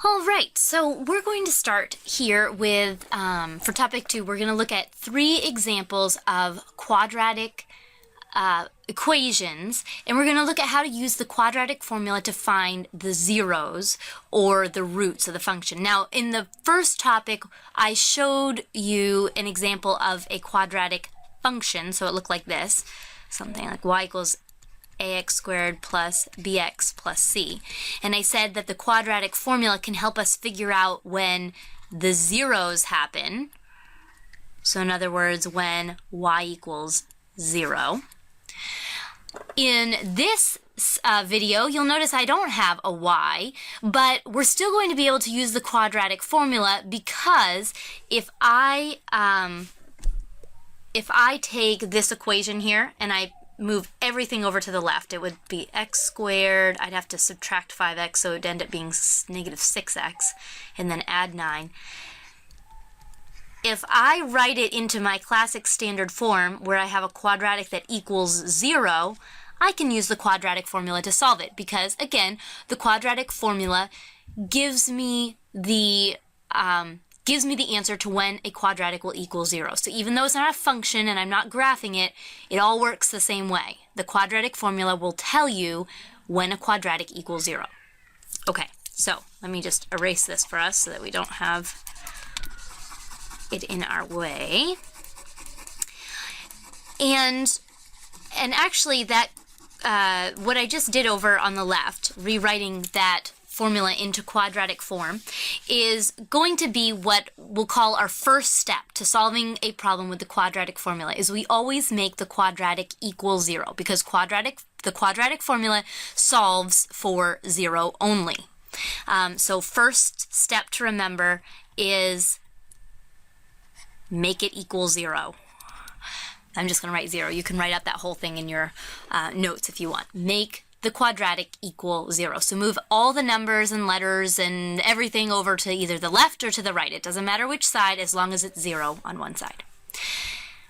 All right, so we're going to start here with, for topic 2, we're going to look at 3 examples of quadratic equations, and we're going to look at how to use the quadratic formula to find the zeros or the roots of the function. Now, in the first topic, I showed you an example of a quadratic function, so it looked like this, something like y equals ax squared plus bx plus c. And I said that the quadratic formula can help us figure out when the zeros happen. So in other words, when y equals 0. In this video, you'll notice I don't have a y, but we're still going to be able to use the quadratic formula because if I take this equation here and I move everything over to the left, it would be x squared. I'd have to subtract 5x, so it would end up being negative 6x, and then add 9. If I write it into my classic standard form, where I have a quadratic that equals 0, I can use the quadratic formula to solve it, because, again, the quadratic formula gives me the answer to when a quadratic will equal 0. So even though it's not a function and I'm not graphing it, it all works the same way. The quadratic formula will tell you when a quadratic equals 0. Okay, so let me just erase this for us so that we don't have it in our way. And actually that what I just did over on the left, rewriting that formula into quadratic form, is going to be what we'll call our first step to solving a problem with the quadratic formula. Is we always make the quadratic equal 0, because the quadratic formula solves for 0 only. So first step to remember is make it equal 0. I'm just going to write 0. You can write out that whole thing in your notes if you want. Make the quadratic equal 0. So move all the numbers and letters and everything over to either the left or to the right. It doesn't matter which side as long as it's 0 on one side.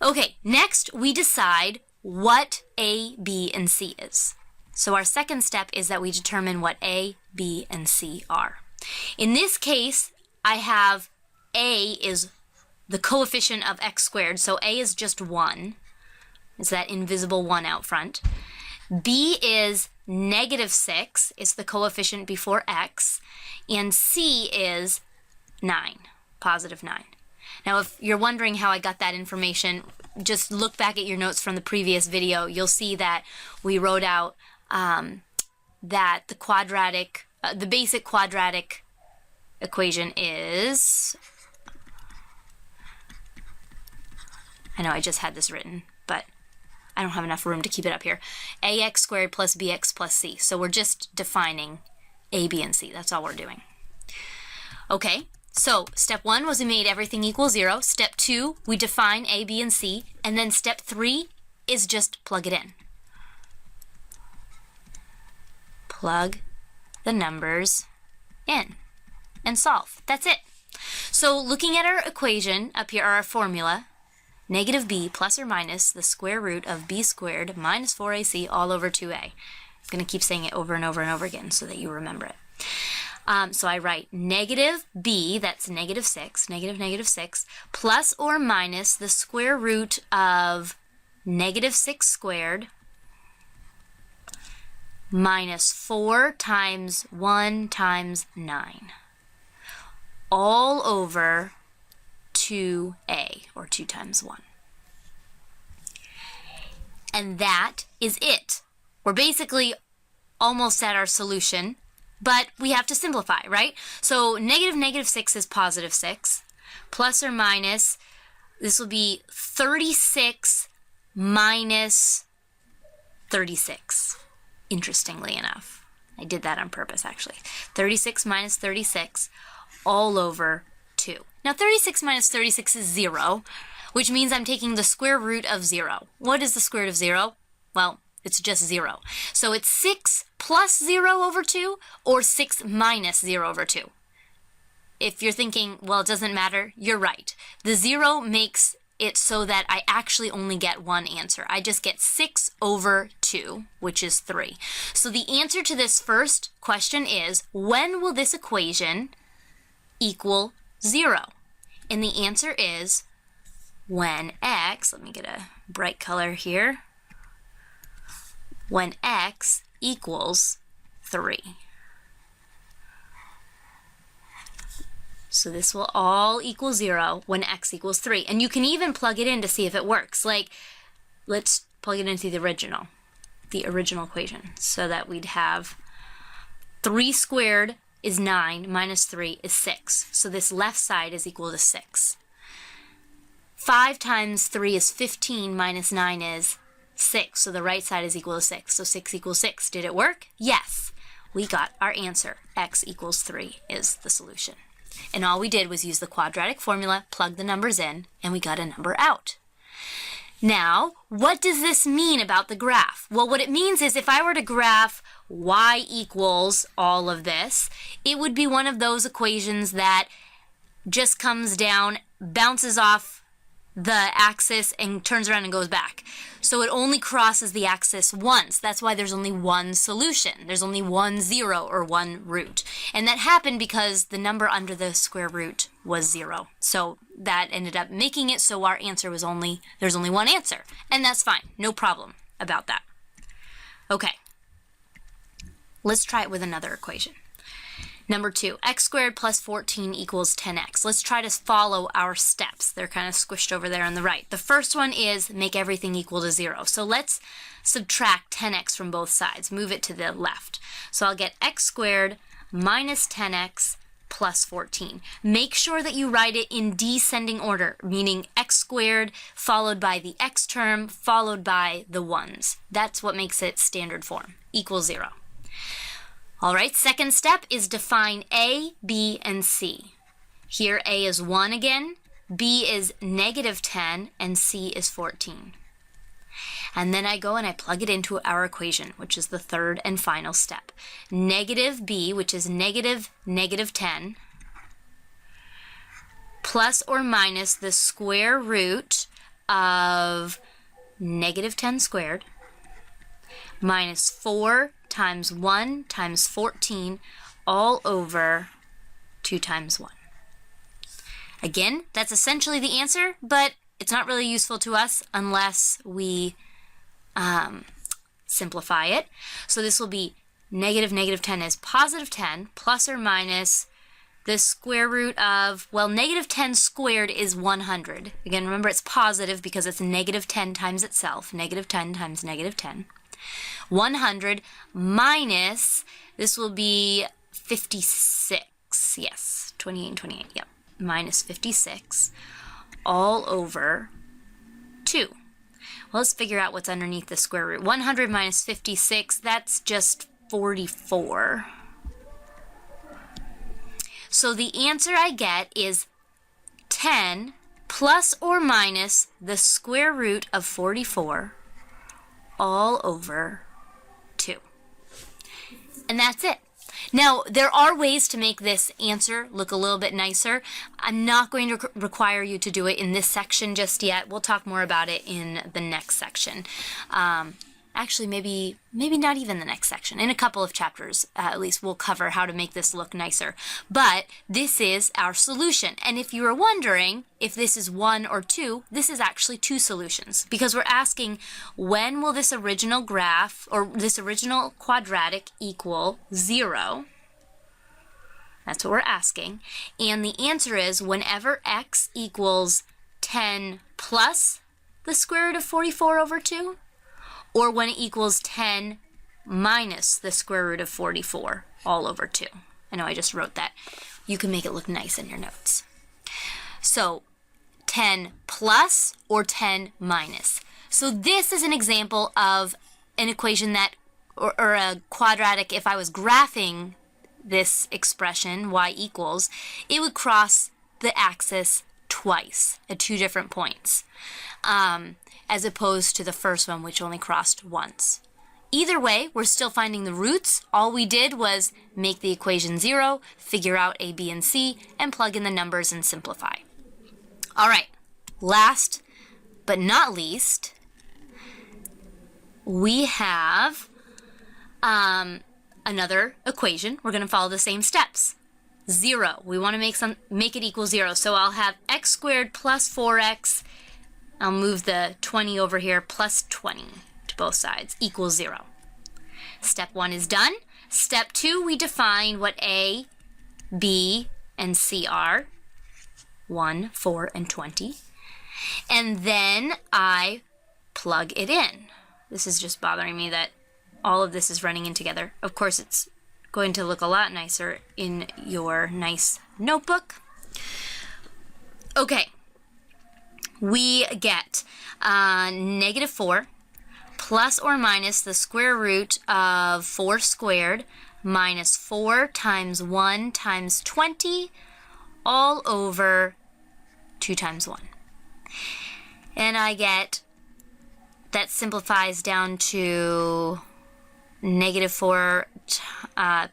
Okay, next we decide what A, B, and C is. So our second step is that we determine what A, B, and C are. In this case, I have A is the coefficient of x squared, so A is just 1. It's that invisible 1 out front. B is negative 6, it's the coefficient before x, and C is 9, positive 9. Now, if you're wondering how I got that information, just look back at your notes from the previous video. You'll see that we wrote out that the basic quadratic equation is, I know I just had this written, but I don't have enough room to keep it up here. ax squared plus bx plus c. So we're just defining a, b, and c. That's all we're doing. Okay, so step 1 was we made everything equal 0. Step 2, we define a, b, and c. And then step 3 is just plug it in. Plug the numbers in and solve. That's it. So looking at our equation up here, our formula, negative b plus or minus the square root of b squared minus 4ac all over 2a. I'm going to keep saying it over and over and over again so that you remember it. So I write negative b, that's negative 6, negative 6, plus or minus the square root of negative 6 squared minus 4 times 1 times 9, all over 2a, or 2 times 1. And that is it. We're basically almost at our solution, but we have to simplify, right? So negative 6 is positive 6, plus or minus, this will be 36 minus 36, interestingly enough. I did that on purpose, actually. 36 minus 36, all over 2. Now 36 minus 36 is 0, which means I'm taking the square root of 0. What is the square root of 0? Well, it's just 0. So it's 6 plus 0 over 2 or 6 minus 0 over 2. If you're thinking, well, it doesn't matter, you're right. The 0 makes it so that I actually only get one answer. I just get 6 over 2, which is 3. So the answer to this first question is, when will this equation equal 0? And the answer is when x, let me get a bright color here, when x equals 3. So this will all equal 0 when x equals 3. And you can even plug it in to see if it works. Like, let's plug it into the original equation, so that we'd have 3 squared is 9 minus 3 is 6. So this left side is equal to 6. 5 times 3 is 15 minus 9 is 6. So the right side is equal to 6. So 6 equals 6. Did it work? Yes. We got our answer. X equals 3 is the solution. And all we did was use the quadratic formula, plug the numbers in, and we got a number out. Now, what does this mean about the graph? Well, what it means is if I were to graph y equals all of this, it would be one of those equations that just comes down, bounces off the axis, and turns around and goes back. So it only crosses the axis once. That's why there's only one solution. There's only one 0 or one root. And that happened because the number under the square root was 0. So that ended up making it so our answer was there's only one answer. And that's fine. No problem about that. Okay. Let's try it with another equation. Number 2, x squared plus 14 equals 10x. Let's try to follow our steps. They're kind of squished over there on the right. The first one is make everything equal to 0. So let's subtract 10x from both sides. Move it to the left. So I'll get x squared minus 10x plus 14. Make sure that you write it in descending order, meaning x squared followed by the x term followed by the 1's. That's what makes it standard form, equals 0. All right, second step is define a, b, and c. Here a is 1 again, b is negative 10, and c is 14. And then I go and I plug it into our equation, which is the third and final step. Negative b, which is negative 10, plus or minus the square root of negative 10 squared, minus 4 times 1 times 14 all over 2 times 1. Again, that's essentially the answer, but it's not really useful to us unless we simplify it. So this will be negative 10 is positive 10 plus or minus the square root of, well, negative 10 squared is 100. Again, remember it's positive because it's negative 10 times itself, negative 10 times negative 10. 100 minus, this will be 56, yes, 28 and 28, yep, minus 56, all over 2. Well, let's figure out what's underneath the square root. 100 minus 56, that's just 44. So the answer I get is 10 plus or minus the square root of 44 all over 2. And that's it. Now, there are ways to make this answer look a little bit nicer. I'm not going to require you to do it in this section just yet. We'll talk more about it in the next section. Actually, maybe not even the next section. In a couple of chapters, at least, we'll cover how to make this look nicer. But this is our solution. And if you were wondering if this is 1 or 2, this is actually 2 solutions. Because we're asking, when will this original graph, or this original quadratic equal 0? That's what we're asking. And the answer is whenever x equals 10 plus the square root of 44 over 2, or when it equals 10 minus the square root of 44 all over 2. I know I just wrote that. You can make it look nice in your notes. So 10 plus or 10 minus. So this is an example of an equation that, or a quadratic, if I was graphing this expression, y equals, it would cross the axis twice at 2 different points. As opposed to the first one, which only crossed once. Either way, we're still finding the roots. All we did was make the equation 0, figure out a, b, and c, and plug in the numbers and simplify. All right, last but not least, we have another equation. We're going to follow the same steps. 0. We want to make it equal 0. So I'll have x squared plus 4x. I'll move the 20 over here, plus 20 to both sides, equals 0. Step 1 is done. Step 2, we define what a, b, and c are. 1, 4, and 20. And then I plug it in. This is just bothering me that all of this is running in together. Of course, it's going to look a lot nicer in your nice notebook. Okay, we get -4 plus or minus the square root of 4 squared minus 4 times 1 times 20 all over 2 times 1. And I get, that simplifies down to -4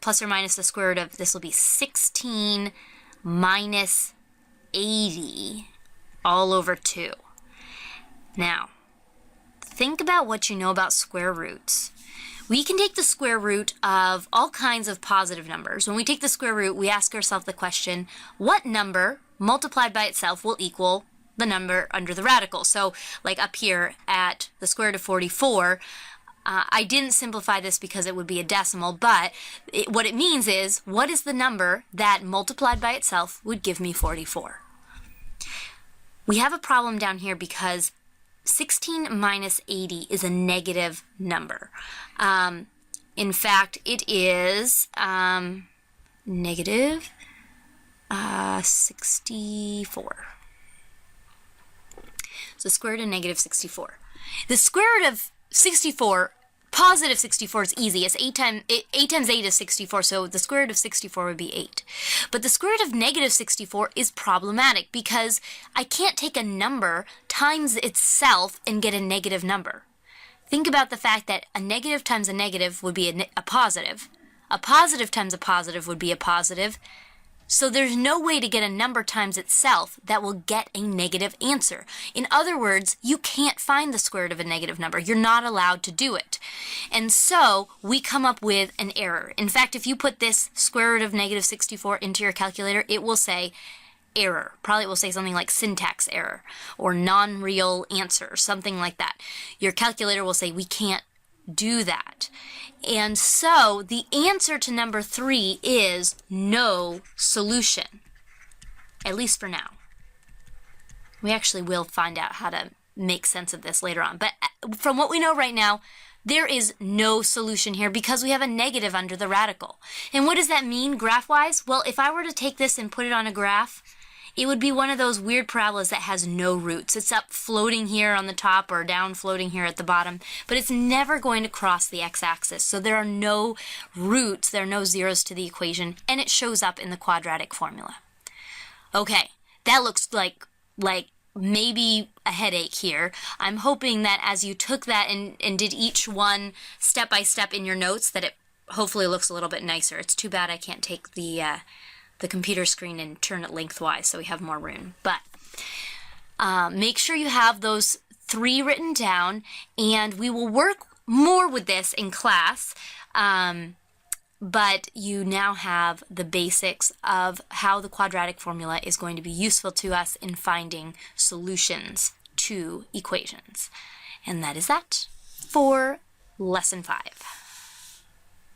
plus or minus the square root of, this will be 16 minus 80 all over 2. Now, think about what you know about square roots. We can take the square root of all kinds of positive numbers. When we take the square root, we ask ourselves the question, what number multiplied by itself will equal the number under the radical? So like up here at the square root of 44, I didn't simplify this because it would be a decimal, but what it means is, what is the number that multiplied by itself would give me 44? We have a problem down here because 16 minus 80 is a negative number. In fact, it is negative 64. So square root of negative 64. The square root of 64, positive 64 is easy. It's 8 times 8 is 64, so the square root of 64 would be 8. But the square root of negative 64 is problematic because I can't take a number times itself and get a negative number. Think about the fact that a negative times a negative would be a positive. A positive times a positive would be a positive. So there's no way to get a number times itself that will get a negative answer. In other words, you can't find the square root of a negative number. You're not allowed to do it. And so we come up with an error. In fact, if you put this square root of negative 64 into your calculator, it will say error. Probably it will say something like syntax error or non-real answer, something like that. Your calculator will say we can't do that. And so the answer to number 3 is no solution, at least for now. We actually will find out how to make sense of this later on. But from what we know right now, there is no solution here because we have a negative under the radical. And what does that mean graph-wise? Well, if I were to take this and put it on a graph, it would be one of those weird parabolas that has no roots. It's up floating here on the top or down floating here at the bottom, but it's never going to cross the x-axis. So there are no roots, there are no zeros to the equation, and it shows up in the quadratic formula. Okay, that looks like maybe a headache here. I'm hoping that as you took that and did each one step by step in your notes, that it hopefully looks a little bit nicer. It's too bad I can't take the computer screen and turn it lengthwise so we have more room. But make sure you have those 3 written down, and we will work more with this in class. But you now have the basics of how the quadratic formula is going to be useful to us in finding solutions to equations. And that is that for Lesson 5.